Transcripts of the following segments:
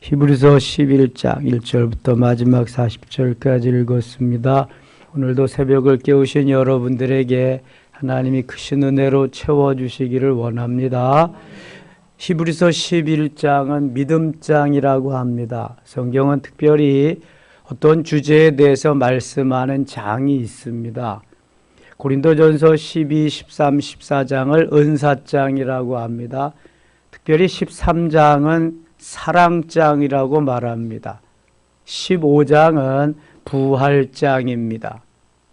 히브리서 11장 1절부터 마지막 40절까지 읽었습니다. 오늘도 새벽을 깨우신 여러분들에게 하나님이 크신 은혜로 채워주시기를 원합니다. 히브리서 11장은 믿음장이라고 합니다. 성경은 특별히 어떤 주제에 대해서 말씀하는 장이 있습니다. 고린도전서 12, 13, 14장을 은사장이라고 합니다. 특별히 13장은 사랑장이라고 말합니다. 15장은 부활장입니다.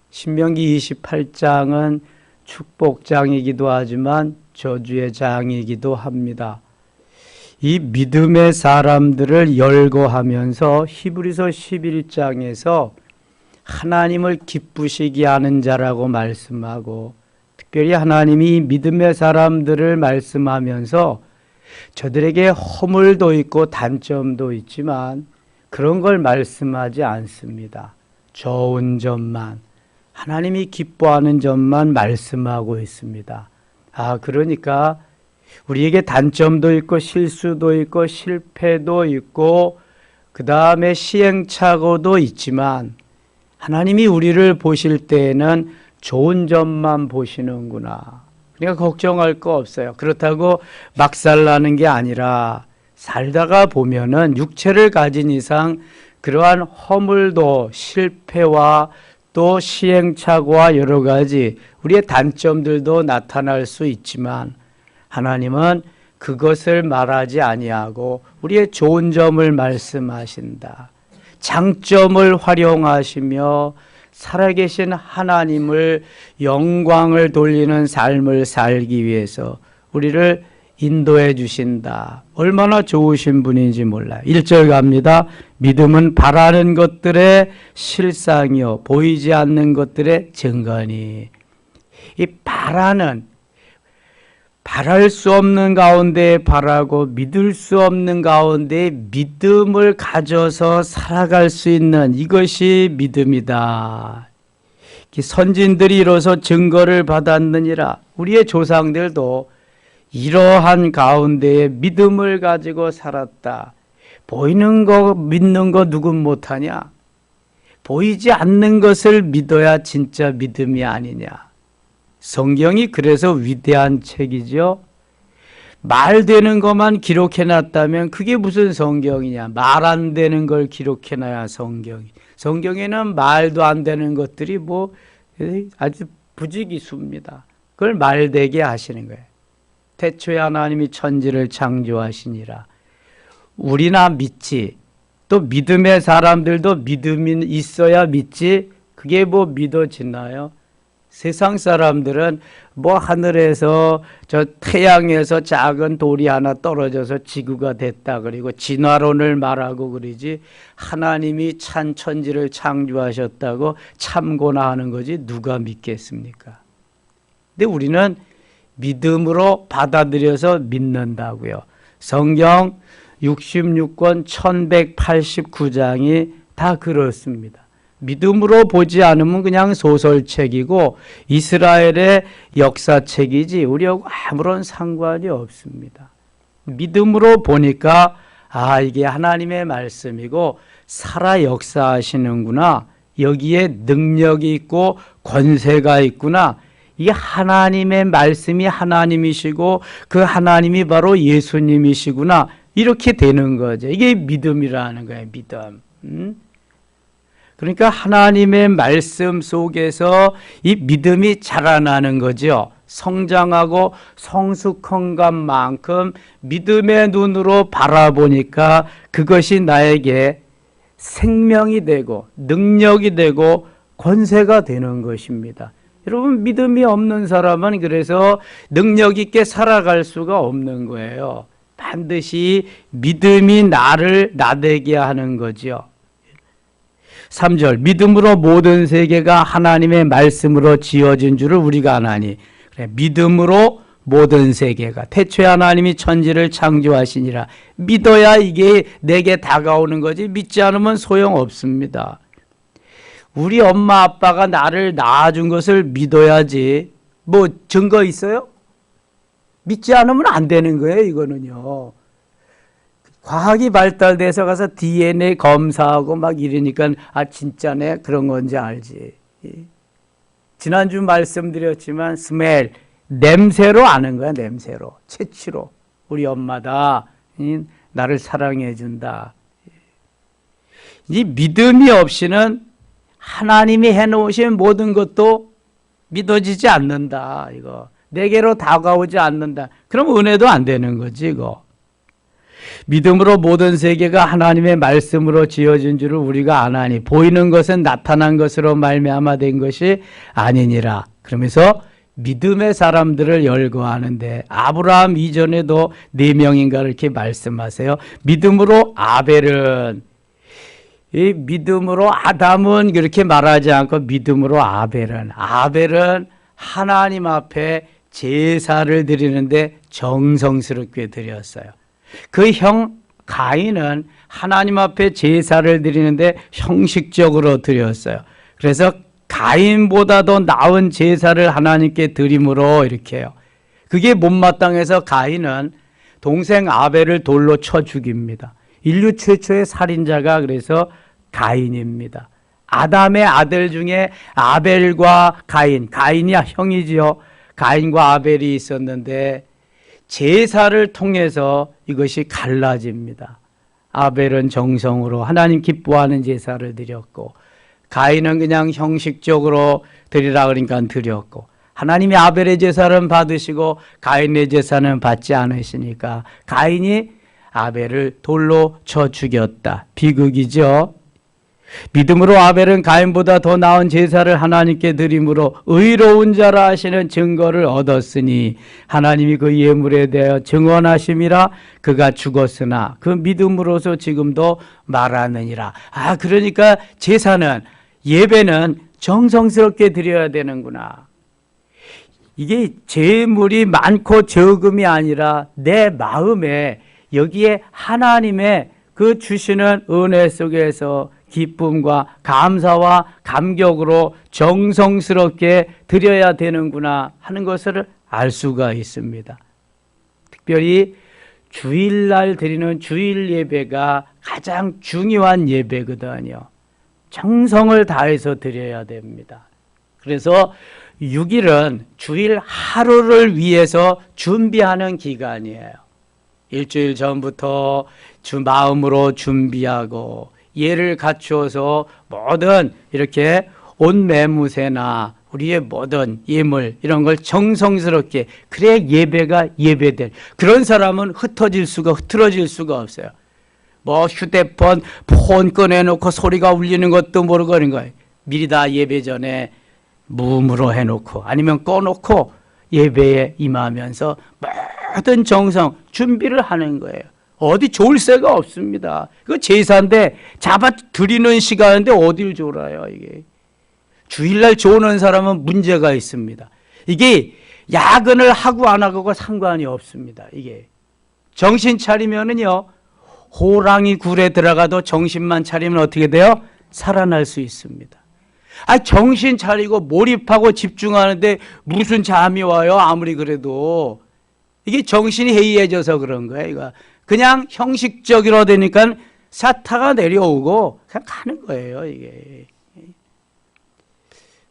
신명기 28장은 축복장이기도 하지만 저주의 장이기도 합니다. 이 믿음의 사람들을 열거하면서 히브리서 11장에서 하나님을 기쁘시게 하는 자라고 말씀하고, 특별히 하나님이 믿음의 사람들을 말씀하면서 저들에게 허물도 있고 단점도 있지만 그런 걸 말씀하지 않습니다. 좋은 점만, 하나님이 기뻐하는 점만 말씀하고 있습니다. 그러니까 우리에게 단점도 있고 실수도 있고 실패도 있고 그 다음에 시행착오도 있지만 하나님이 우리를 보실 때에는 좋은 점만 보시는구나. 그러니까 걱정할 거 없어요. 그렇다고 막 살라는 게 아니라 살다가 보면은 육체를 가진 이상 그러한 허물도 실패와 또 시행착오와 여러 가지 우리의 단점들도 나타날 수 있지만 하나님은 그것을 말하지 아니하고 우리의 좋은 점을 말씀하신다. 장점을 활용하시며 살아계신 하나님을 영광을 돌리는 삶을 살기 위해서 우리를 인도해 주신다. 얼마나 좋으신 분인지 몰라요. 1절 갑니다. 믿음은 바라는 것들의 실상이요 보이지 않는 것들의 증거니. 이 바랄 수 없는 가운데 바라고 믿을 수 없는 가운데 믿음을 가져서 살아갈 수 있는 이것이 믿음이다. 선진들이 이로써 증거를 받았느니라. 우리의 조상들도 이러한 가운데에 믿음을 가지고 살았다. 보이는 거 믿는 거 누군 못하냐? 보이지 않는 것을 믿어야 진짜 믿음이 아니냐? 성경이 그래서 위대한 책이죠. 말 되는 것만 기록해놨다면 그게 무슨 성경이냐. 말 안 되는 걸 기록해놔야 성경이. 성경에는 말도 안 되는 것들이 아주 부지기수입니다. 그걸 말되게 하시는 거예요. 태초에 하나님이 천지를 창조하시니라. 우리나 믿지. 또 믿음의 사람들도 믿음이 있어야 믿지. 그게 믿어지나요? 세상 사람들은 하늘에서 저 태양에서 작은 돌이 하나 떨어져서 지구가 됐다 그리고 진화론을 말하고 그러지 하나님이 찬 천지를 창조하셨다고 참고나 하는 거지 누가 믿겠습니까? 근데 우리는 믿음으로 받아들여서 믿는다고요. 성경 66권 1189장이 다 그렇습니다. 믿음으로 보지 않으면 그냥 소설책이고 이스라엘의 역사책이지 우리하고 아무런 상관이 없습니다. 믿음으로 보니까 이게 하나님의 말씀이고 살아 역사하시는구나. 여기에 능력이 있고 권세가 있구나. 이게 하나님의 말씀이 하나님이시고 그 하나님이 바로 예수님이시구나. 이렇게 되는 거죠. 이게 믿음이라는 거예요. 믿음. 그러니까 하나님의 말씀 속에서 이 믿음이 자라나는 거죠. 성장하고 성숙한 것만큼 믿음의 눈으로 바라보니까 그것이 나에게 생명이 되고 능력이 되고 권세가 되는 것입니다. 여러분 믿음이 없는 사람은 그래서 능력 있게 살아갈 수가 없는 거예요. 반드시 믿음이 나를 나되게 하는 거죠. 3절 믿음으로 모든 세계가 하나님의 말씀으로 지어진 줄을 우리가 아나니. 그래, 믿음으로 모든 세계가 태초에 하나님이 천지를 창조하시니라. 믿어야 이게 내게 다가오는 거지 믿지 않으면 소용없습니다. 우리 엄마 아빠가 나를 낳아준 것을 믿어야지. 증거 있어요? 믿지 않으면 안 되는 거예요. 이거는요. 과학이 발달돼서 가서 DNA 검사하고 막 이러니까 아 진짜네 그런 건지 알지. 지난주 말씀드렸지만 스멜 냄새로 아는 거야. 냄새로 채취로 우리 엄마다 나를 사랑해 준다. 이 믿음이 없이는 하나님이 해놓으신 모든 것도 믿어지지 않는다. 이거 내게로 다가오지 않는다. 그럼 은혜도 안 되는 거지 이거. 믿음으로 모든 세계가 하나님의 말씀으로 지어진 줄을 우리가 아나니 보이는 것은 나타난 것으로 말미암아 된 것이 아니니라. 그러면서 믿음의 사람들을 열거하는데 아브라함 이전에도 4명인가 이렇게 말씀하세요. 믿음으로 아벨은 이 믿음으로 아담은 그렇게 말하지 않고 믿음으로 아벨은 하나님 앞에 제사를 드리는데 정성스럽게 드렸어요. 그 형 가인은 하나님 앞에 제사를 드리는데 형식적으로 드렸어요. 그래서 가인보다도 나은 제사를 하나님께 드림으로 이렇게 해요. 그게 못마땅해서 가인은 동생 아벨을 돌로 쳐 죽입니다. 인류 최초의 살인자가 그래서 가인입니다. 아담의 아들 중에 아벨과 가인이 형이지요. 가인과 아벨이 있었는데 제사를 통해서 이것이 갈라집니다. 아벨은 정성으로 하나님 기뻐하는 제사를 드렸고 가인은 그냥 형식적으로 드리라 그러니까 드렸고 하나님이 아벨의 제사는 받으시고 가인의 제사는 받지 않으시니까 가인이 아벨을 돌로 쳐 죽였다. 비극이죠. 믿음으로 아벨은 가인보다 더 나은 제사를 하나님께 드림으로 의로운 자라 하시는 증거를 얻었으니 하나님이 그 예물에 대하여 증언하심이라. 그가 죽었으나 그 믿음으로서 지금도 말하느니라. 그러니까 제사는 예배는 정성스럽게 드려야 되는구나. 이게 재물이 많고 적음이 아니라 내 마음에 여기에 하나님의 그 주시는 은혜 속에서 기쁨과 감사와 감격으로 정성스럽게 드려야 되는구나 하는 것을 알 수가 있습니다. 특별히 주일날 드리는 주일 예배가 가장 중요한 예배거든요. 정성을 다해서 드려야 됩니다. 그래서 6일은 주일 하루를 위해서 준비하는 기간이에요. 일주일 전부터 마음으로 준비하고 예를 갖추어서 모든 이렇게 옷 매무새나 우리의 모든 예물 이런 걸 정성스럽게 그래 예배가 예배될 그런 사람은 흐트러질 수가 없어요. 뭐 휴대폰 폰 꺼내놓고 소리가 울리는 것도 모르고 그런 거예요. 미리 다 예배 전에 무음으로 해놓고 아니면 꺼놓고 예배에 임하면서 모든 정성 준비를 하는 거예요. 어디 졸 새가 없습니다. 그 제사인데 잡아 드리는 시간인데 어딜 졸아요 이게. 주일날 조는 사람은 문제가 있습니다. 이게 야근을 하고 안 하고가 상관이 없습니다. 이게 정신 차리면은요 호랑이 굴에 들어가도 정신만 차리면 어떻게 돼요? 살아날 수 있습니다. 정신 차리고 몰입하고 집중하는데 무슨 잠이 와요? 아무리 그래도 이게 정신이 해이해져서 그런 거예요. 이거 그냥 형식적으로 되니까 사타가 내려오고 그냥 가는 거예요. 이게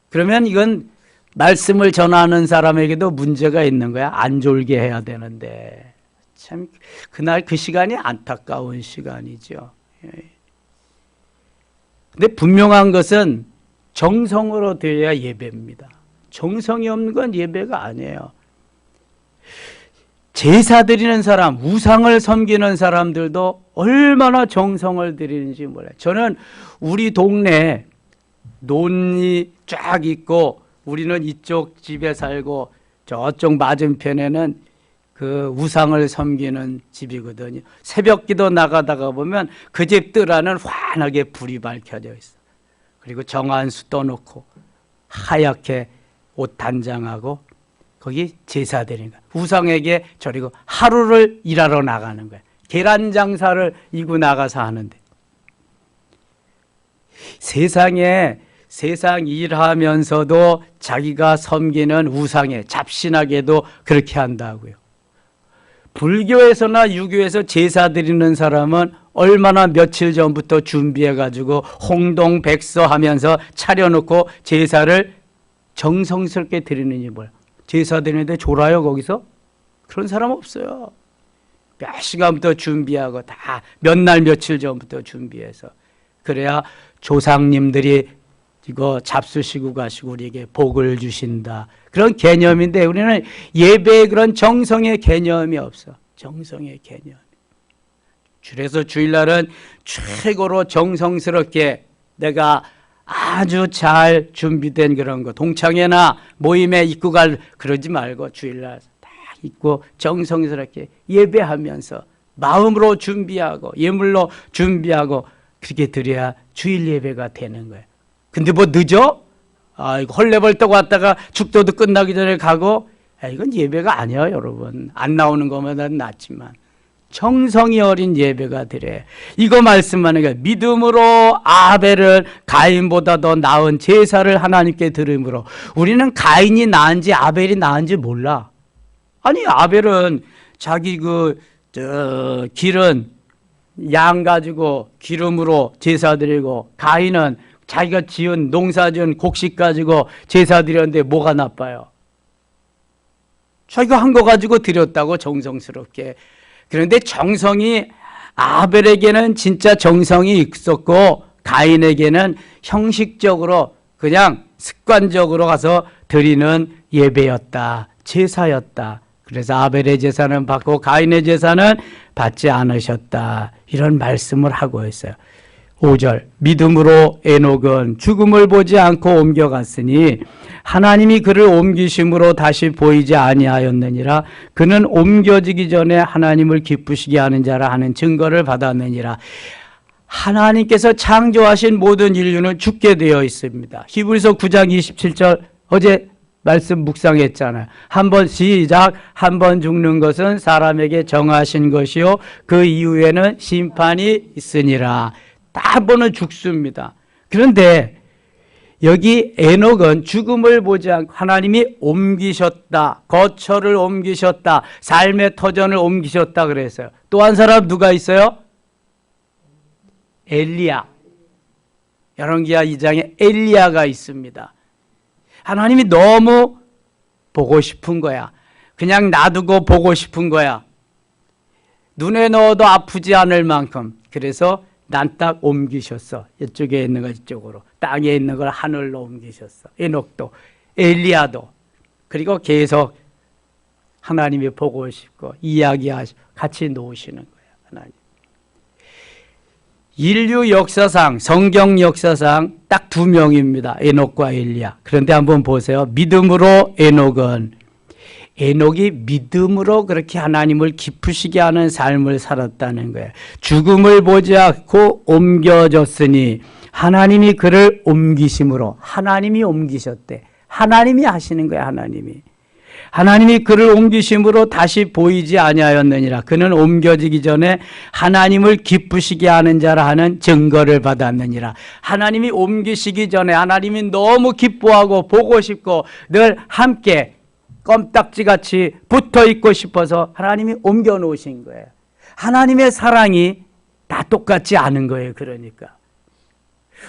그러면 이건 말씀을 전하는 사람에게도 문제가 있는 거야. 안 졸게 해야 되는데 참 그날 그 시간이 안타까운 시간이죠. 근데 분명한 것은 정성으로 되어야 예배입니다. 정성이 없는 건 예배가 아니에요. 제사 드리는 사람, 우상을 섬기는 사람들도 얼마나 정성을 들이는지 몰라요. 저는 우리 동네에 논이 쫙 있고 우리는 이쪽 집에 살고 저쪽 맞은편에는 그 우상을 섬기는 집이거든요. 새벽기도 나가다가 보면 그 집 뜰 안은 환하게 불이 밝혀져 있어. 그리고 정한수 떠놓고 하얗게 옷 단장하고 거기 제사 드리는 거야. 우상에게 저리고 하루를 일하러 나가는 거야. 계란 장사를 이고 나가서 하는데 세상에 세상 일하면서도 자기가 섬기는 우상에 잡신하게도 그렇게 한다고요. 불교에서나 유교에서 제사 드리는 사람은 얼마나 며칠 전부터 준비해가지고 홍동백서하면서 차려놓고 제사를 정성스럽게 드리는지 몰라. 제사 드리는데 졸아요 거기서? 그런 사람 없어요. 몇 시간부터 준비하고 다 몇 날 며칠 전부터 준비해서 그래야 조상님들이 이거 잡수시고 가시고 우리에게 복을 주신다. 그런 개념인데 우리는 예배의 그런 정성의 개념이 없어. 정성의 개념. 그래서 주일날은 최고로 정성스럽게 내가 아주 잘 준비된 그런 거 동창회나 모임에 입고 갈 그러지 말고 주일날 다 입고 정성스럽게 예배하면서 마음으로 준비하고 예물로 준비하고 그렇게 드려야 주일 예배가 되는 거예요. 근데 뭐 늦어? 이거 헐레벌떡 왔다가 축도도 끝나기 전에 가고 이건 예배가 아니에요 여러분. 안 나오는 것보다는 낫지만 정성이 어린 예배가 드려요. 이거 말씀하는 거예요. 믿음으로 아벨을 가인보다 더 나은 제사를 하나님께 드림으로. 우리는 가인이 나은지 아벨이 나은지 몰라. 아니 아벨은 자기 기른 양 가지고 기름으로 제사 드리고 가인은 자기가 지은 농사 지은 곡식 가지고 제사 드렸는데 뭐가 나빠요? 자기가 한 거 가지고 드렸다고 정성스럽게. 그런데 정성이 아벨에게는 진짜 정성이 있었고 가인에게는 형식적으로 그냥 습관적으로 가서 드리는 예배였다. 제사였다. 그래서 아벨의 제사는 받고 가인의 제사는 받지 않으셨다. 이런 말씀을 하고 있어요. 5절 믿음으로 에녹은 죽음을 보지 않고 옮겨갔으니 하나님이 그를 옮기심으로 다시 보이지 아니하였느니라. 그는 옮겨지기 전에 하나님을 기쁘시게 하는 자라 하는 증거를 받았느니라. 하나님께서 창조하신 모든 인류는 죽게 되어 있습니다. 히브리서 9장 27절 어제 말씀 묵상했잖아요. 한번 시작. 한 번 죽는 것은 사람에게 정하신 것이요 그 이후에는 심판이 있으니라. 한 번은 죽습니다. 그런데 여기 에녹은 죽음을 보지 않고 하나님이 옮기셨다. 거처를 옮기셨다. 삶의 터전을 옮기셨다 그랬어요. 또 한 사람 누가 있어요? 엘리야. 열왕기하 2장에 엘리야가 있습니다. 하나님이 너무 보고 싶은 거야. 그냥 놔두고 보고 싶은 거야. 눈에 넣어도 아프지 않을 만큼. 그래서 난 딱 옮기셨어. 이쪽에 있는 걸 이쪽으로. 땅에 있는 걸 하늘로 옮기셨어. 에녹도 엘리야도. 그리고 계속 하나님이 보고 싶고 이야기하시고 같이 놓으시는 거예요. 하나님. 인류 역사상 성경 역사상 딱 2명입니다. 에녹과 엘리야. 그런데 한번 보세요. 믿음으로 에녹이 믿음으로 그렇게 하나님을 기쁘시게 하는 삶을 살았다는 거예요. 죽음을 보지 않고 옮겨졌으니 하나님이 그를 옮기심으로. 하나님이 옮기셨대. 하나님이 하시는 거야. 하나님이 그를 옮기심으로 다시 보이지 아니하였느니라. 그는 옮겨지기 전에 하나님을 기쁘시게 하는 자라 하는 증거를 받았느니라. 하나님이 옮기시기 전에 하나님이 너무 기뻐하고 보고 싶고 늘 함께 껌딱지같이 붙어있고 싶어서 하나님이 옮겨놓으신 거예요. 하나님의 사랑이 다 똑같지 않은 거예요. 그러니까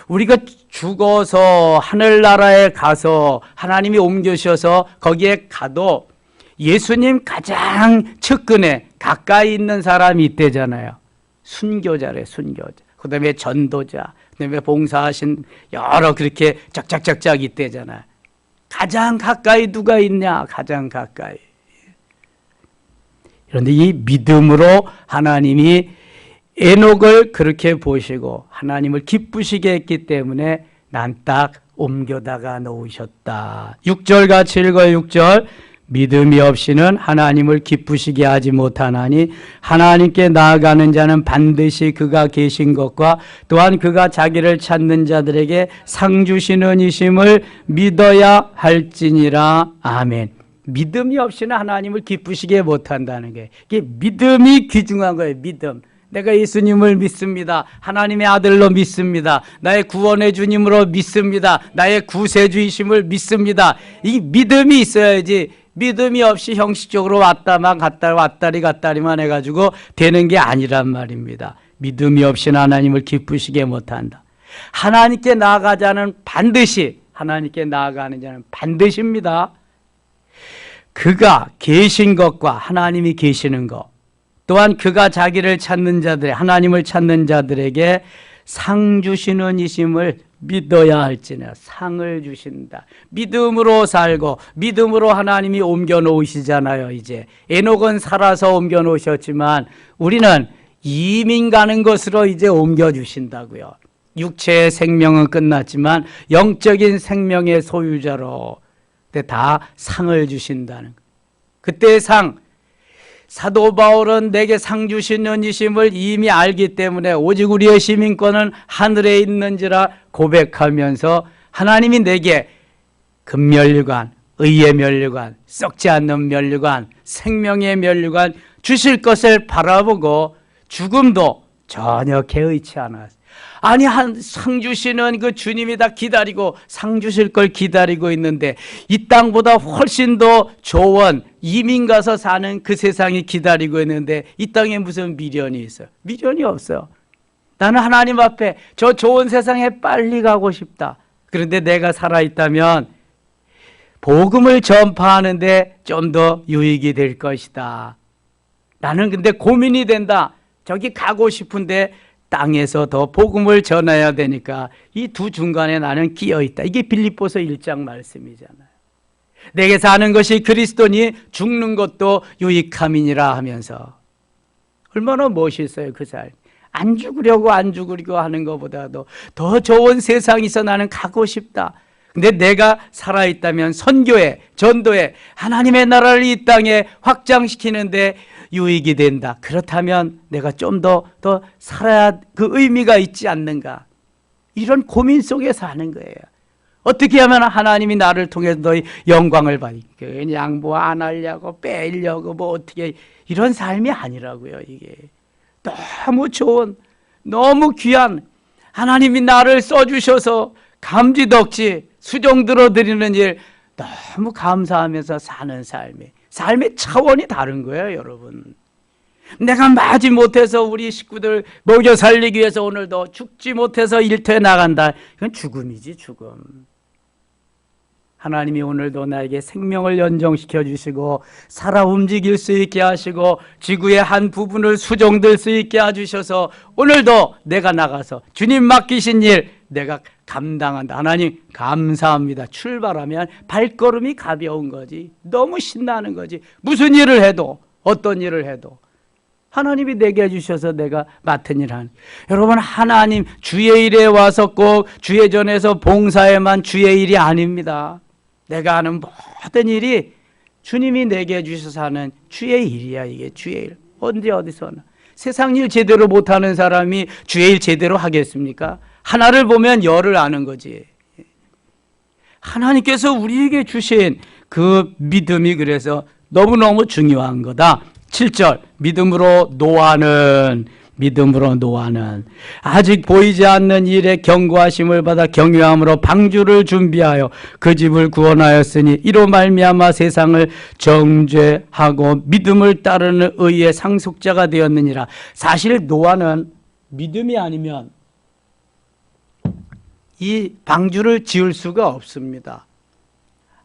우리가 죽어서 하늘나라에 가서 하나님이 옮겨주셔서 거기에 가도 예수님 가장 측근에 가까이 있는 사람이 있대잖아요. 순교자래. 순교자. 그 다음에 전도자, 그 다음에 봉사하신 여러 그렇게 짝짝짝짝 있대잖아요. 가장 가까이 누가 있냐? 가장 가까이. 그런데 이 믿음으로 하나님이 에녹을 그렇게 보시고 하나님을 기쁘시게 했기 때문에 난 딱 옮겨다가 놓으셨다. 6절 같이 읽어요. 6절 믿음이 없이는 하나님을 기쁘시게 하지 못하나니 하나님께 나아가는 자는 반드시 그가 계신 것과 또한 그가 자기를 찾는 자들에게 상 주시는 이심을 믿어야 할지니라. 아멘. 믿음이 없이는 하나님을 기쁘시게 못한다는 게 이게 믿음이 귀중한 거예요. 믿음. 내가 예수님을 믿습니다. 하나님의 아들로 믿습니다. 나의 구원의 주님으로 믿습니다. 나의 구세주이심을 믿습니다. 이 믿음이 있어야지 믿음이 없이 형식적으로 왔다만 갔다 왔다리 갔다리만 해가지고 되는 게 아니란 말입니다. 믿음이 없이는 하나님을 기쁘시게 못한다. 하나님께 나아가자는 반드시, 하나님께 나아가는 자는 반드시입니다. 그가 계신 것과 하나님이 계시는 것, 또한 그가 자기를 찾는 자들, 하나님을 찾는 자들에게 상 주시는 이심을 믿어야 할지나. 상을 주신다. 믿음으로 살고 믿음으로 하나님이 옮겨 놓으시잖아요. 이제 에녹은 살아서 옮겨 놓으셨지만 우리는 이민 가는 것으로 이제 옮겨 주신다고요. 육체의 생명은 끝났지만 영적인 생명의 소유자로 다 상을 주신다는 거예요. 그때의 상, 사도 바울은 내게 상 주시는 이심을 이미 알기 때문에 오직 우리의 시민권은 하늘에 있는지라 고백하면서 하나님이 내게 금면류관, 의의 면류관, 썩지 않는 면류관, 생명의 면류관 주실 것을 바라보고 죽음도 전혀 개의치 않았어요. 아니, 한 상 주시는 그 주님이 다 기다리고 상 주실 걸 기다리고 있는데 이 땅보다 훨씬 더 좋은 이민 가서 사는 그 세상이 기다리고 있는데 이 땅에 무슨 미련이 있어요? 미련이 없어요. 나는 하나님 앞에 저 좋은 세상에 빨리 가고 싶다. 그런데 내가 살아있다면 복음을 전파하는데 좀 더 유익이 될 것이다. 나는 근데 고민이 된다. 저기 가고 싶은데 땅에서 더 복음을 전해야 되니까 이 두 중간에 나는 끼어 있다. 이게 빌립보서 1장 말씀이잖아요. 내게 사는 것이 그리스도니 죽는 것도 유익함이니라 하면서 얼마나 멋있어요, 그 삶. 안 죽으려고 하는 것보다도 더 좋은 세상에서 나는 가고 싶다. 근데 내가 살아있다면 선교에, 전도에, 하나님의 나라를 이 땅에 확장시키는데 유익이 된다. 그렇다면 내가 좀 더 살아야 그 의미가 있지 않는가. 이런 고민 속에서 하는 거예요. 어떻게 하면 하나님이 나를 통해서 너희 영광을 받니? 그냥 뭐 안 하려고 빼려고 뭐 어떻게, 이런 삶이 아니라고요. 이게 너무 좋은, 너무 귀한 하나님이 나를 써주셔서 감지덕지 수종 들어드리는 일 너무 감사하면서 사는 삶의 차원이 다른 거예요, 여러분. 내가 마지 못해서 우리 식구들 먹여 살리기 위해서 오늘도 죽지 못해서 일터에 나간다. 이건 죽음이지, 죽음. 하나님이 오늘도 나에게 생명을 연정시켜 주시고 살아 움직일 수 있게 하시고 지구의 한 부분을 수종될 수 있게 해주셔서 오늘도 내가 나가서 주님 맡기신 일 내가 감당한다. 하나님 감사합니다. 출발하면 발걸음이 가벼운 거지. 너무 신나는 거지. 무슨 일을 해도, 어떤 일을 해도 하나님이 내게 해주셔서 내가 맡은 일 하는. 여러분, 하나님 주의 일에 와서 꼭 주의 전에서 봉사에만 주의 일이 아닙니다. 내가 하는 모든 일이 주님이 내게 해주셔서 하는 주의 일이야. 이게 주의 일. 언제 어디서나. 세상 일 제대로 못하는 사람이 주의 일 제대로 하겠습니까? 하나를 보면 열을 아는 거지. 하나님께서 우리에게 주신 그 믿음이 그래서 너무너무 중요한 거다. 7절, 믿음으로 노하는 아직 보이지 않는 일에 경고하심을 받아 경외함으로 방주를 준비하여 그 집을 구원하였으니 이로 말미암아 세상을 정죄하고 믿음을 따르는 의의 상속자가 되었느니라. 사실 노아는 믿음이 아니면 이 방주를 지을 수가 없습니다.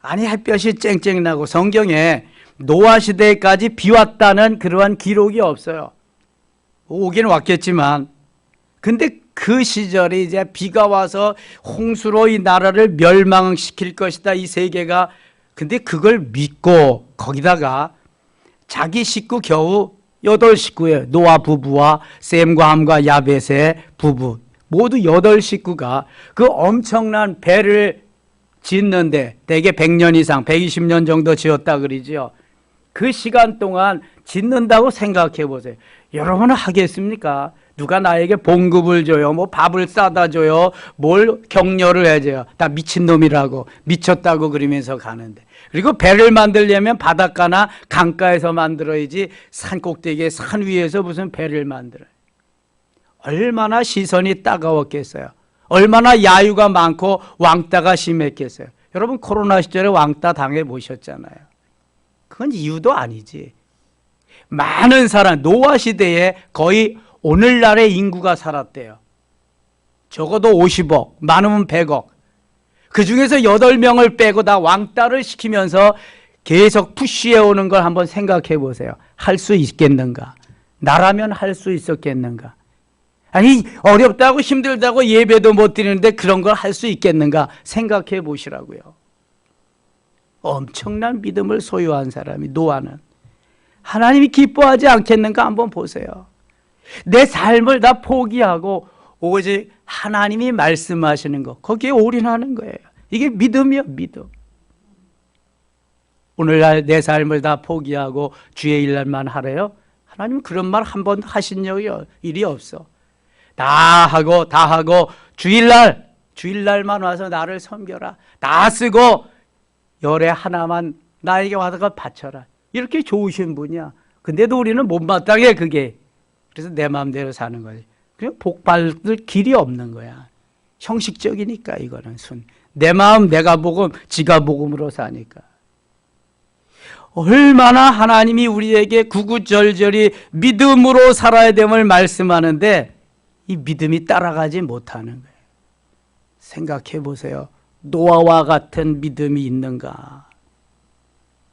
아니, 햇볕이 쨍쨍 나고 성경에 노아 시대까지 비 왔다는 그러한 기록이 없어요. 오긴 왔겠지만, 근데 그 시절에 이제 비가 와서 홍수로 이 나라를 멸망시킬 것이다, 이 세계가. 근데 그걸 믿고 거기다가 자기 식구 겨우 8식구예요. 노아 부부와 셈과 함과 야벳의 부부 모두 8식구가 그 엄청난 배를 짓는데 대개 100년 이상 120년 정도 지었다 그러죠. 그 시간 동안 짓는다고 생각해 보세요. 여러분은 하겠습니까? 누가 나에게 봉급을 줘요, 뭐 밥을 싸다 줘요, 뭘 격려를 해줘요. 다 미친놈이라고, 미쳤다고 그러면서 가는데, 그리고 배를 만들려면 바닷가나 강가에서 만들어야지 산 꼭대기에 산 위에서 무슨 배를 만들어요. 얼마나 시선이 따가웠겠어요. 얼마나 야유가 많고 왕따가 심했겠어요. 여러분, 코로나 시절에 왕따 당해 보셨잖아요. 그건 이유도 아니지. 많은 사람, 노아 시대에 거의 오늘날의 인구가 살았대요. 적어도 50억, 많으면 100억. 그 중에서 8명을 빼고 다 왕따를 시키면서 계속 푸시해 오는 걸 한번 생각해 보세요. 할 수 있겠는가? 나라면 할 수 있었겠는가? 아니, 어렵다고 힘들다고 예배도 못 드리는데 그런 걸 할 수 있겠는가? 생각해 보시라고요. 엄청난 믿음을 소유한 사람이, 노아는. 하나님이 기뻐하지 않겠는가 한번 보세요. 내 삶을 다 포기하고 오직 하나님이 말씀하시는 것, 거기에 올인하는 거예요. 이게 믿음이요, 믿음. 오늘날 내 삶을 다 포기하고 주의 일만 하래요? 하나님은 그런 말 한 번 하신 일이 없어. 다 하고 주일날만 와서 나를 섬겨라. 다 쓰고 열에 하나만 나에게 와서 바쳐라. 이렇게 좋으신 분이야. 근데도 우리는 못마땅해, 그게. 그래서 내 마음대로 사는 거지. 그냥 복 받을 길이 없는 거야. 형식적이니까 이거는 내 마음 내가 복음, 지가 복음으로 사니까. 얼마나 하나님이 우리에게 구구절절히 믿음으로 살아야 됨을 말씀하는데 이 믿음이 따라가지 못하는 거예요. 생각해 보세요. 노아와 같은 믿음이 있는가?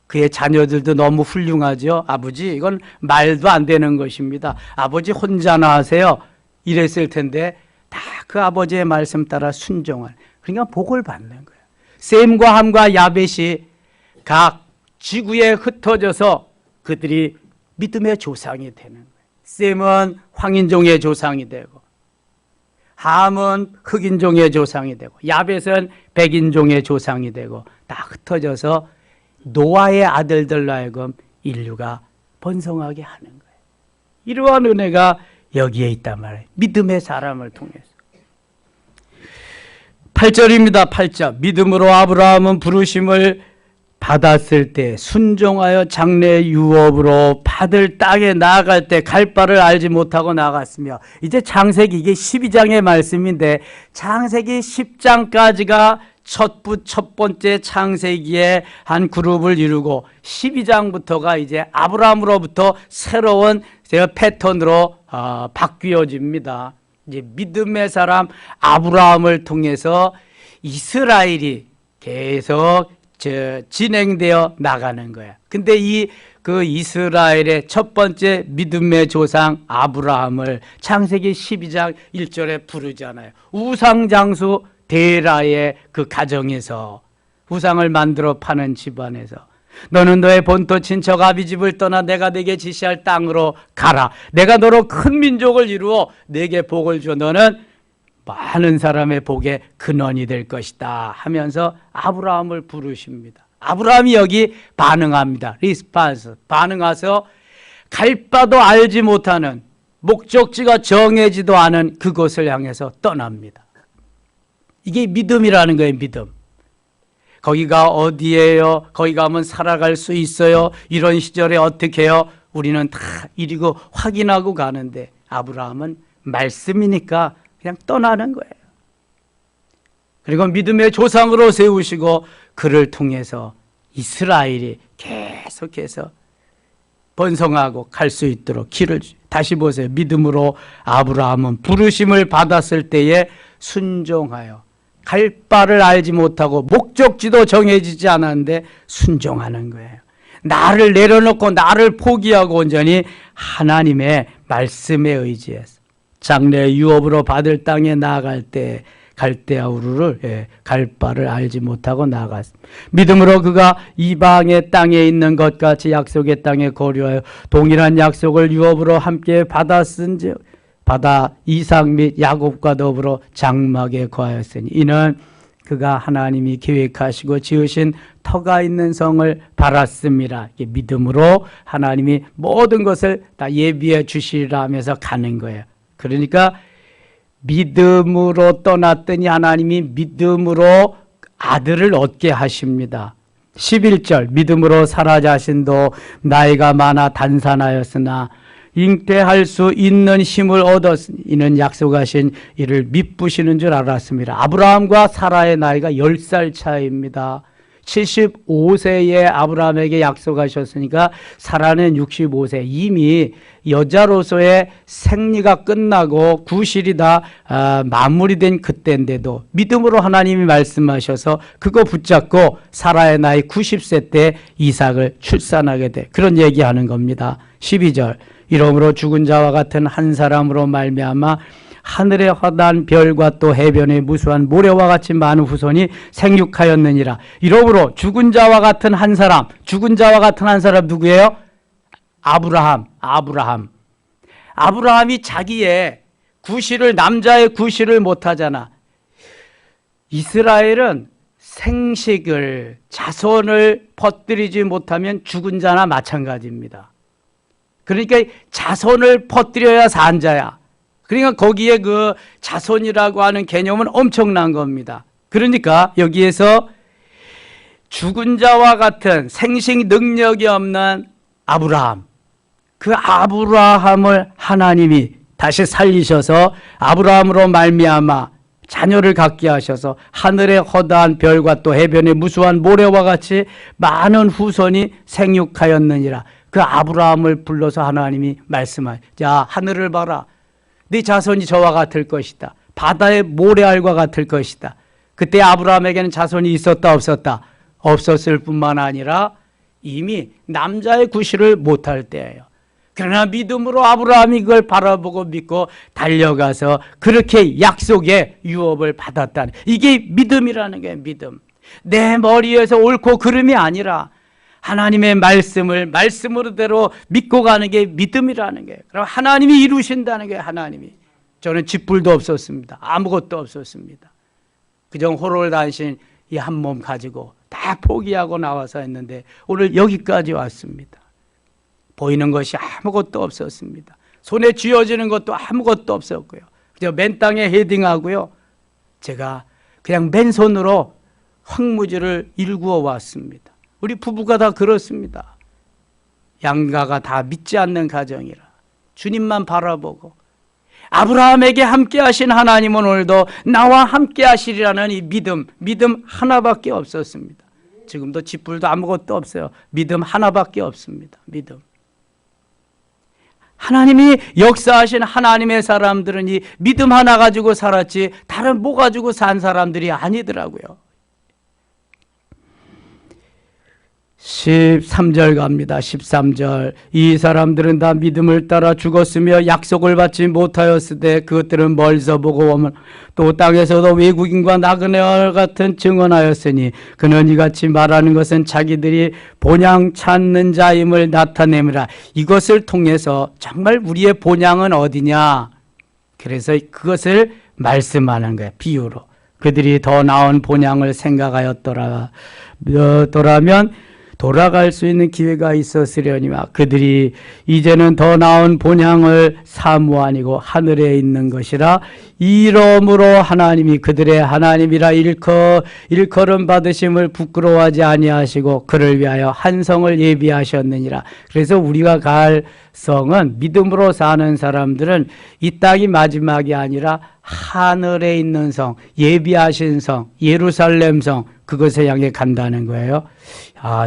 그의 자녀들도 너무 훌륭하죠. 아버지, 이건 말도 안 되는 것입니다. 아버지 혼자나 하세요. 이랬을 텐데 다 그 아버지의 말씀 따라 순종한, 그러니까 복을 받는 거예요. 셈과 함과 야벳이 각 지구에 흩어져서 그들이 믿음의 조상이 되는 거예요. 셈은 황인종의 조상이 되고, 함은 흑인종의 조상이 되고, 야벳은 백인종의 조상이 되고, 다 흩어져서 노아의 아들들로 하여금 인류가 번성하게 하는 거예요. 이러한 은혜가 여기에 있단 말이에요. 믿음의 사람을 통해서. 8절입니다. 8절. 믿음으로 아브라함은 부르심을 받았을 때 순종하여 장래 유업으로 받을 땅에 나아갈 때 갈 바를 알지 못하고 나아갔으며, 이제 창세기, 이게 12장의 말씀인데 창세기 10장까지가 첫 번째 창세기의 한 그룹을 이루고 12장부터가 이제 아브라함으로부터 새로운 패턴으로 바뀌어집니다. 이제 믿음의 사람 아브라함을 통해서 이스라엘이 계속 진행되어 나가는 거야. 근데 그 이스라엘의 첫 번째 믿음의 조상 아브라함을 창세기 12장 1절에 부르잖아요. 우상장수 데라의 그 가정에서, 우상을 만들어 파는 집안에서 너는 너의 본토 친척 아비집을 떠나 내가 네게 지시할 땅으로 가라. 내가 너로 큰 민족을 이루어 네게 복을 줘. 너는 많은 사람의 복의 근원이 될 것이다 하면서 아브라함을 부르십니다. 아브라함이 여기 반응합니다. 리스판스, 반응해서 갈 바도 알지 못하는, 목적지가 정해지도 않은 그곳을 향해서 떠납니다. 이게 믿음이라는 거예요. 믿음. 거기가 어디예요? 거기 가면 살아갈 수 있어요? 이런 시절에 어떻게 해요? 우리는 다 이리고 확인하고 가는데 아브라함은 말씀이니까 그냥 떠나는 거예요. 그리고 믿음의 조상으로 세우시고 그를 통해서 이스라엘이 계속해서 번성하고 갈 수 있도록 길을 다시 보세요. 믿음으로 아브라함은 부르심을 받았을 때에 순종하여, 갈 바를 알지 못하고 목적지도 정해지지 않았는데 순종하는 거예요. 나를 내려놓고 나를 포기하고 온전히 하나님의 말씀에 의지해서 장래 유업으로 받을 땅에 나아갈 때 갈대아우르를 갈 바를 알지 못하고 나아갔습니다. 믿음으로 그가 이방의 땅에 있는 것 같이 약속의 땅에 거류하여 동일한 약속을 유업으로 함께 받았은즉 받아 이삭 및 야곱과 더불어 장막에 거하였으니 이는 그가 하나님이 계획하시고 지으신 터가 있는 성을 바랐습니다. 믿음으로 하나님이 모든 것을 다 예비해 주시리라 하면서 가는 거예요. 그러니까 믿음으로 떠났더니 하나님이 믿음으로 아들을 얻게 하십니다. 11절 믿음으로 사라 자신도 나이가 많아 단산하였으나 잉태할 수 있는 힘을 얻었으니 이는 약속하신 이를 미쁘시는 줄 알았습니다. 아브라함과 사라의 나이가 10살 차이입니다. 75세에 아브라함에게 약속하셨으니까 사라는 65세. 이미 여자로서의 생리가 끝나고 구실이 다 마무리된 그때인데도 믿음으로 하나님이 말씀하셔서 그거 붙잡고 사라의 나이 90세 때 이삭을 출산하게 돼. 그런 얘기하는 겁니다. 12절. 이러므로 죽은 자와 같은 한 사람으로 말미암아 하늘의 허다한 별과 또 해변의 무수한 모래와 같이 많은 후손이 생육하였느니라. 이러므로 죽은 자와 같은 한 사람, 죽은 자와 같은 한 사람 누구예요? 아브라함이 자기의 구실을, 남자의 구실을 못하잖아. 이스라엘은 생식을, 자손을 퍼뜨리지 못하면 죽은 자나 마찬가지입니다. 그러니까 자손을 퍼뜨려야 산 자야. 그러니까 거기에 그 자손이라고 하는 개념은 엄청난 겁니다. 그러니까 여기에서 죽은 자와 같은 생식 능력이 없는 아브라함, 그 아브라함을 하나님이 다시 살리셔서 아브라함으로 말미암아 자녀를 갖게 하셔서 하늘의 허다한 별과 또 해변의 무수한 모래와 같이 많은 후손이 생육하였느니라. 그 아브라함을 불러서 하나님이 말씀하여, 자, 하늘을 봐라. 네 자손이 저와 같을 것이다. 바다의 모래알과 같을 것이다. 그때 아브라함에게는 자손이 있었다 없었다? 없었을 뿐만 아니라 이미 남자의 구실을 못할 때예요. 그러나 믿음으로 아브라함이 그걸 바라보고 믿고 달려가서 그렇게 약속의 유업을 받았다는, 이게 믿음이라는 게 믿음. 내 머리에서 옳고 그름이 아니라 하나님의 말씀으로대로 믿고 가는 게 믿음이라는 게, 그럼 하나님이 이루신다는 게 하나님이. 저는 집불도 없었습니다. 아무것도 없었습니다. 그저 호롤단신 이 한 몸 가지고 다 포기하고 나와서 했는데 오늘 여기까지 왔습니다. 보이는 것이 아무것도 없었습니다. 손에 쥐어지는 것도 아무것도 없었고요. 그저 맨 땅에 헤딩하고요. 제가 그냥 맨손으로 황무지를 일구어 왔습니다. 우리 부부가 다 그렇습니다. 양가가 다 믿지 않는 가정이라 주님만 바라보고, 아브라함에게 함께 하신 하나님은 오늘도 나와 함께 하시리라는 이 믿음 하나밖에 없었습니다. 지금도 집불도 아무것도 없어요. 믿음 하나밖에 없습니다. 믿음. 하나님이 역사하신 하나님의 사람들은 이 믿음 하나 가지고 살았지 다른 뭐 가지고 산 사람들이 아니더라고요. 13절 갑니다. 13절. 이 사람들은 다 믿음을 따라 죽었으며 약속을 받지 못하였으되 그것들은 멀리서 보고 오면 또 땅에서도 외국인과 나그네와 같은 증언하였으니 그는 이같이 말하는 것은 자기들이 본향 찾는 자임을 나타내므라. 이것을 통해서 정말 우리의 본향은 어디냐, 그래서 그것을 말씀하는 거예요. 비유로. 그들이 더 나은 본향을 생각하였더라면 돌아갈 수 있는 기회가 있었으려니와 그들이 이제는 더 나은 본향을 사무하니고 하늘에 있는 것이라. 이러므로 하나님이 그들의 하나님이라 일컬음 받으심을 부끄러워하지 아니하시고 그를 위하여 한 성을 예비하셨느니라. 그래서 우리가 갈 성은, 믿음으로 사는 사람들은 이 땅이 마지막이 아니라 하늘에 있는 성, 예비하신 성, 예루살렘 성, 그것에 향해 간다는 거예요.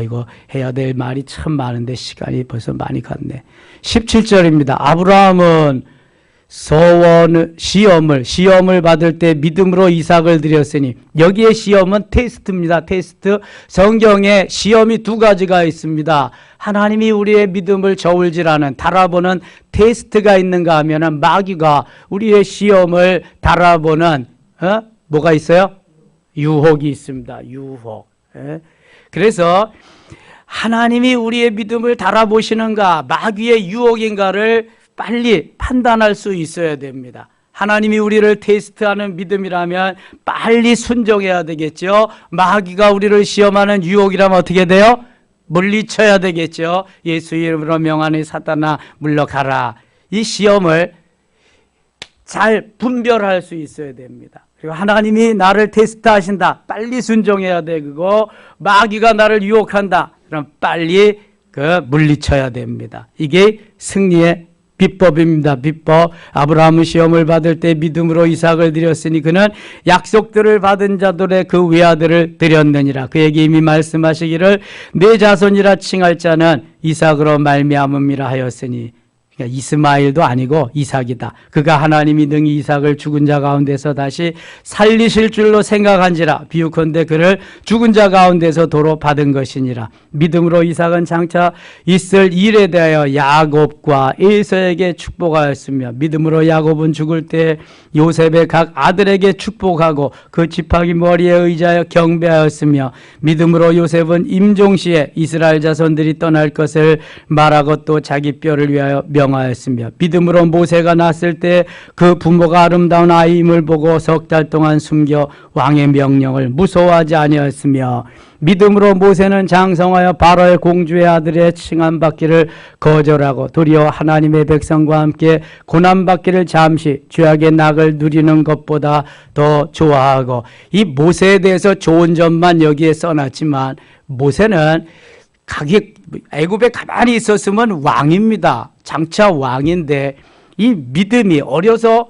이거 해야 될 말이 참 많은데 시간이 벌써 많이 갔네. 17절입니다. 아브라함은 시험을 받을 때 믿음으로 이삭을 드렸으니, 여기에 시험은 테스트입니다. 테스트. 성경에 시험이 두 가지가 있습니다. 하나님이 우리의 믿음을 저울질하는, 달아보는 테스트가 있는가 하면은 마귀가 우리의 시험을 달아보는 뭐가 있어요? 유혹이 있습니다. 유혹. 그래서 하나님이 우리의 믿음을 달아보시는가, 마귀의 유혹인가를 빨리 판단할 수 있어야 됩니다. 하나님이 우리를 테스트하는 믿음이라면 빨리 순종해야 되겠죠. 마귀가 우리를 시험하는 유혹이라면 어떻게 돼요? 물리쳐야 되겠죠. 예수 이름으로 명하니 사탄아 물러가라. 이 시험을 잘 분별할 수 있어야 됩니다. 그리고 하나님이 나를 테스트하신다, 빨리 순종해야 돼. 그거 마귀가 나를 유혹한다, 그럼 빨리 물리쳐야 됩니다. 이게 승리의 비법입니다. 비법. 아브라함은 시험을 받을 때 믿음으로 이삭을 드렸으니 그는 약속들을 받은 자들의 그 외아들을 드렸느니라. 그에게 이미 말씀하시기를 내 자손이라 칭할 자는 이삭으로 말미암음이라 하였으니, 그러니까 이스마엘도 아니고 이삭이다. 그가 하나님이 능히 이삭을 죽은 자 가운데서 다시 살리실 줄로 생각한지라. 비유컨대 그를 죽은 자 가운데서 도로 받은 것이니라. 믿음으로 이삭은 장차 있을 일에 대하여 야곱과 에서에게 축복하였으며, 믿음으로 야곱은 죽을 때 요셉의 각 아들에게 축복하고 그 지팡이 머리에 의지하여 경배하였으며, 믿음으로 요셉은 임종시에 이스라엘 자손들이 떠날 것을 말하고 또 자기 뼈를 위하여 명하였으며, 믿음으로 모세가 낳았을 때 그 부모가 아름다운 아이임을 보고 석 달 동안 숨겨 왕의 명령을 무서워하지 아니하였으며, 믿음으로 모세는 장성하여 바로의 공주의 아들의 칭함받기를 거절하고 도리어 하나님의 백성과 함께 고난받기를 잠시 죄악의 낙을 누리는 것보다 더 좋아하고, 이 모세에 대해서 좋은 점만 여기에 써놨지만 모세는 애굽에 가만히 있었으면 왕입니다. 장차 왕인데 이 믿음이 어려서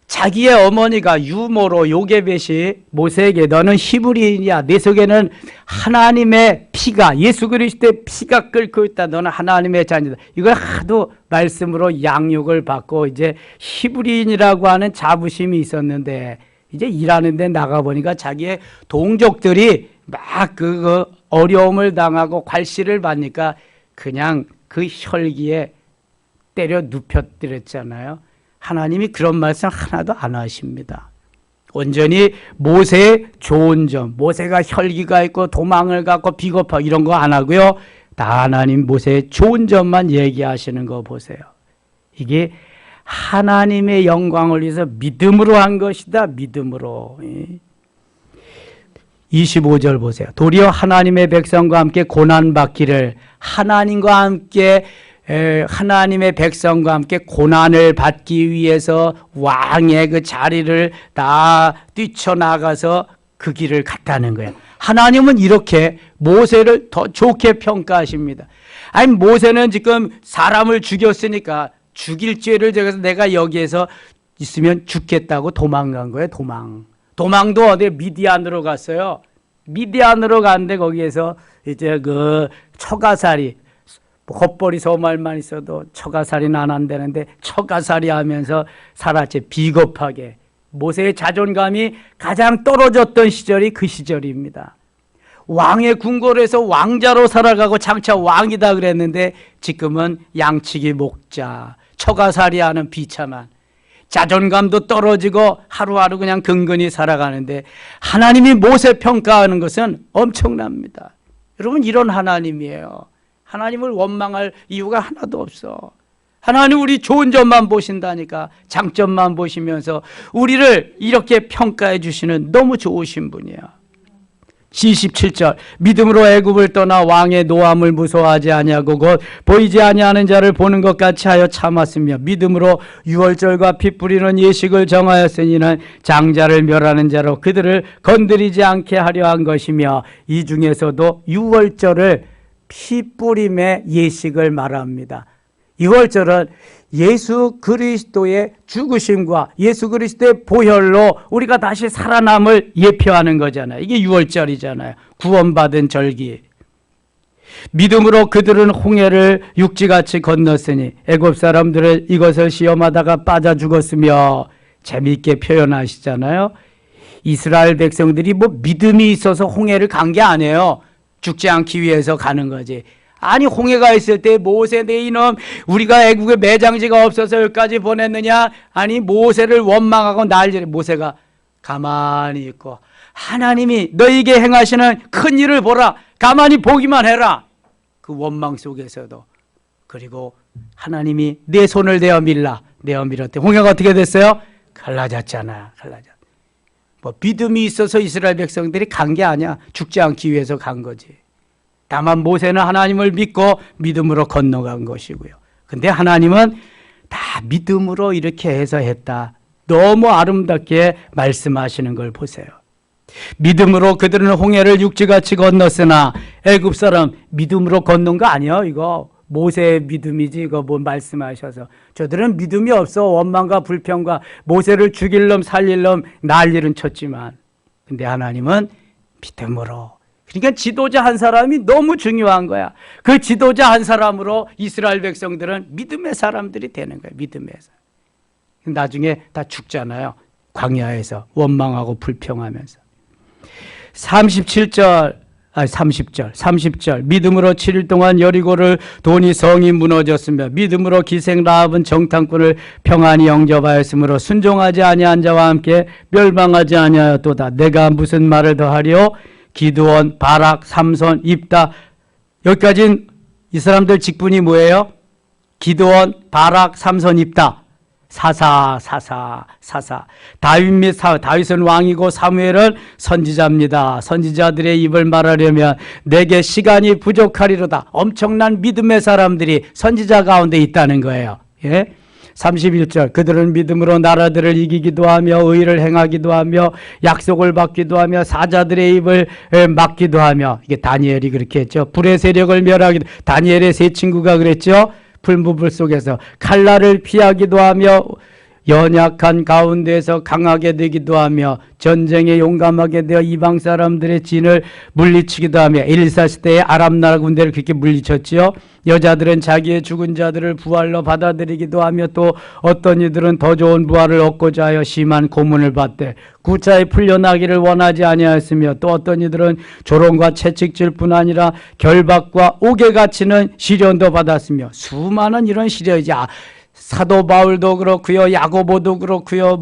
자기의 어머니가 유모로 요게벳이 모세에게 너는 히브리인이야. 내 속에는 하나님의 피가, 예수 그리스도의 피가 끓고 있다. 너는 하나님의 자녀다. 이걸 하도 말씀으로 양육을 받고 이제 히브리인이라고 하는 자부심이 있었는데, 이제 일하는 데 나가보니까 자기의 동족들이 막 그 어려움을 당하고 괄시를 받으니까 그냥 그 혈기에 때려 눕혀뜨렸잖아요. 하나님이 그런 말씀 하나도 안 하십니다. 온전히 모세의 좋은 점, 모세가 혈기가 있고 도망을 갖고 비겁하고 이런 거 안 하고요. 다 하나님 모세의 좋은 점만 얘기하시는 거 보세요. 이게 하나님의 영광을 위해서 믿음으로 한 것이다. 믿음으로. 25절 보세요. 도리어 하나님의 백성과 함께 고난받기를, 하나님과 함께 하나님의 백성과 함께 고난을 받기 위해서 왕의 그 자리를 다 뛰쳐나가서 그 길을 갔다는 거예요. 하나님은 이렇게 모세를 더 좋게 평가하십니다. 아니 모세는 지금 사람을 죽였으니까 죽일 죄를 져서 내가 여기에서 있으면 죽겠다고 도망간 거예요. 도망도 어디 미디안으로 갔어요. 미디안으로 갔는데 거기에서 이제 그 처가살이, 겉벌이 소말만 있어도 처가살이는 안 한다는데 처가살이 하면서 살았지. 비겁하게. 모세의 자존감이 가장 떨어졌던 시절이 그 시절입니다. 왕의 궁궐에서 왕자로 살아가고 장차 왕이다 그랬는데 지금은 양치기 목자, 처가살이 하는 비참한, 자존감도 떨어지고 하루하루 그냥 근근히 살아가는데, 하나님이 모세 평가하는 것은 엄청납니다. 여러분, 이런 하나님이에요. 하나님을 원망할 이유가 하나도 없어. 하나님 우리 좋은 점만 보신다니까. 장점만 보시면서 우리를 이렇게 평가해 주시는 너무 좋으신 분이야. 27절 믿음으로 애굽을 떠나 왕의 노함을 무서워하지 아니하고 곧 보이지 아니하는 자를 보는 것 같이 하여 참았으며, 믿음으로 유월절과 피 뿌리는 예식을 정하였으니는 장자를 멸하는 자로 그들을 건드리지 않게 하려 한 것이며, 이 중에서도 유월절을 피 뿌림의 예식을 말합니다. 유월절은 예수 그리스도의 죽으심과 예수 그리스도의 보혈로 우리가 다시 살아남을 예표하는 거잖아요. 이게 유월절이잖아요. 구원받은 절기. 믿음으로 그들은 홍해를 육지같이 건넜으니 애굽 사람들은 이것을 시험하다가 빠져 죽었으며, 재미있게 표현하시잖아요. 이스라엘 백성들이 뭐 믿음이 있어서 홍해를 간 게 아니에요. 죽지 않기 위해서 가는 거지. 아니 홍해가 있을 때 모세 내 이놈, 우리가 애국에 매장지가 없어서 여기까지 보냈느냐. 아니 모세를 원망하고 난리를. 모세가 가만히 있고 하나님이 너희에게 행하시는 큰 일을 보라. 가만히 보기만 해라. 그 원망 속에서도. 그리고 하나님이 내 손을 내어 밀었대. 홍해가 어떻게 됐어요? 갈라졌잖아. 뭐 믿음이 있어서 이스라엘 백성들이 간 게 아니야. 죽지 않기 위해서 간 거지. 다만 모세는 하나님을 믿고 믿음으로 건너간 것이고요. 근데 하나님은 다 믿음으로 이렇게 해서 했다. 너무 아름답게 말씀하시는 걸 보세요. 믿음으로 그들은 홍해를 육지같이 건넜으나, 애굽 사람 믿음으로 건넌 거 아니야 이거. 모세의 믿음이지 이거 뭐 말씀하셔서 저들은 믿음이 없어 원망과 불평과 모세를 죽일 놈 살릴 놈 난리는 쳤지만 근데 하나님은 믿음으로 그러니까 지도자 한 사람이 너무 중요한 거야. 그 지도자 한 사람으로 이스라엘 백성들은 믿음의 사람들이 되는 거야. 믿음의 사람. 나중에 다 죽잖아요. 광야에서 원망하고 불평하면서 30절 믿음으로 7일 동안 여리고를 도니 성이 무너졌으며 믿음으로 기생 라합은 정탐꾼을 평안히 영접하였으므로 순종하지 아니한 자와 함께 멸망하지 아니하였도다. 내가 무슨 말을 더하리요? 기드온, 바락, 삼손, 입다. 여기까지는 이 사람들 직분이 뭐예요? 기드온, 바락, 삼손, 입다. 사사. 다윗은 왕이고 사무엘은 선지자입니다. 선지자들의 입을 말하려면 내게 시간이 부족하리로다. 엄청난 믿음의 사람들이 선지자 가운데 있다는 거예요. 예? 31절 그들은 믿음으로 나라들을 이기기도 하며 의를 행하기도 하며 약속을 받기도 하며 사자들의 입을 막기도 하며 이게 다니엘이 그렇게 했죠. 불의 세력을 멸하기도 다니엘의 세 친구가 그랬죠. 불무불 속에서 칼날을 피하기도 하며 연약한 가운데에서 강하게 되기도 하며 전쟁에 용감하게 되어 이방 사람들의 진을 물리치기도 하며 엘리사 시대의 아람 나라 군대를 그렇게 물리쳤지요. 여자들은 자기의 죽은 자들을 부활로 받아들이기도 하며 또 어떤 이들은 더 좋은 부활을 얻고자 하여 심한 고문을 받되 구차히 풀려나기를 원하지 아니하였으며 또 어떤 이들은 조롱과 채찍질 뿐 아니라 결박과 옥에 갇히는 시련도 받았으며 수많은 이런 시련이지. 사도 바울도 그렇고요, 야고보도 그렇고요,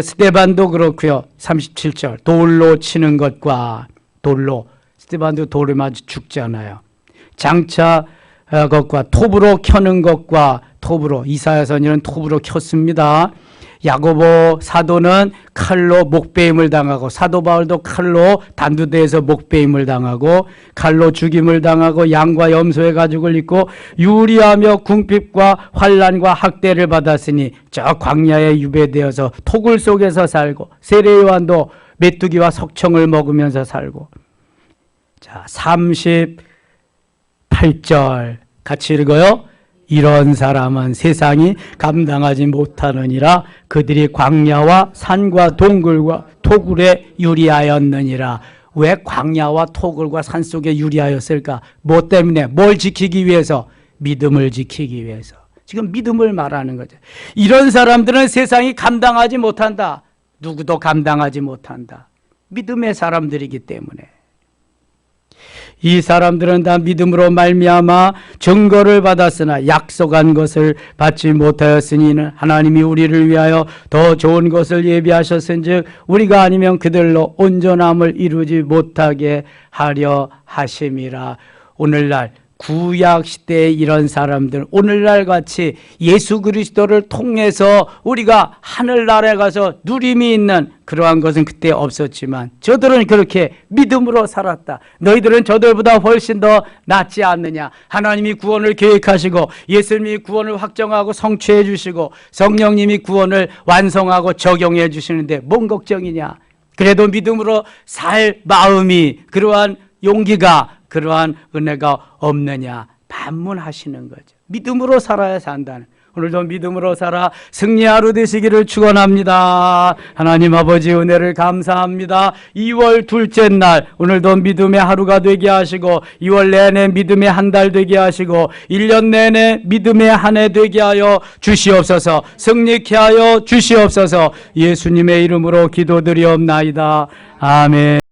스데반도 그렇고요. 37절 돌로 치는 것과 돌로 스데반도 돌에 맞아 죽잖아요. 장차 것과 톱으로 켜는 것과 톱으로 이사야 선지는 톱으로 켰습니다. 야고보 사도는 칼로 목베임을 당하고 사도 바울도 칼로 단두대에서 목베임을 당하고 칼로 죽임을 당하고 양과 염소의 가죽을 입고 유리하며 궁핍과 환난과 학대를 받았으니 저 광야에 유배되어서 토굴 속에서 살고 세례 요한도 메뚜기와 석청을 먹으면서 살고. 자, 38절 같이 읽어요. 이런 사람은 세상이 감당하지 못하느니라. 그들이 광야와 산과 동굴과 토굴에 유리하였느니라. 왜 광야와 토굴과 산 속에 유리하였을까? 뭐 때문에? 뭘 지키기 위해서? 믿음을 지키기 위해서. 지금 믿음을 말하는 거죠. 이런 사람들은 세상이 감당하지 못한다. 누구도 감당하지 못한다. 믿음의 사람들이기 때문에. 이 사람들은 다 믿음으로 말미암아 증거를 받았으나 약속한 것을 받지 못하였으니 하나님이 우리를 위하여 더 좋은 것을 예비하셨은즉 우리가 아니면 그들로 온전함을 이루지 못하게 하려 하심이라. 오늘날 구약 시대의 이런 사람들, 오늘날 같이 예수 그리스도를 통해서 우리가 하늘나라에 가서 누림이 있는 그러한 것은 그때 없었지만 저들은 그렇게 믿음으로 살았다. 너희들은 저들보다 훨씬 더 낫지 않느냐. 하나님이 구원을 계획하시고 예수님이 구원을 확정하고 성취해 주시고 성령님이 구원을 완성하고 적용해 주시는데 뭔 걱정이냐. 그래도 믿음으로 살 마음이, 그러한 용기가, 그러한 은혜가 없느냐 반문하시는 거죠. 믿음으로 살아야 산다는. 오늘도 믿음으로 살아 승리 하루 되시기를 축원합니다. 하나님 아버지 은혜를 감사합니다. 2월 둘째 날 오늘도 믿음의 하루가 되게 하시고 2월 내내 믿음의 한 달 되게 하시고 1년 내내 믿음의 한 해 되게 하여 주시옵소서. 승리케 하여 주시옵소서. 예수님의 이름으로 기도드리옵나이다. 아멘.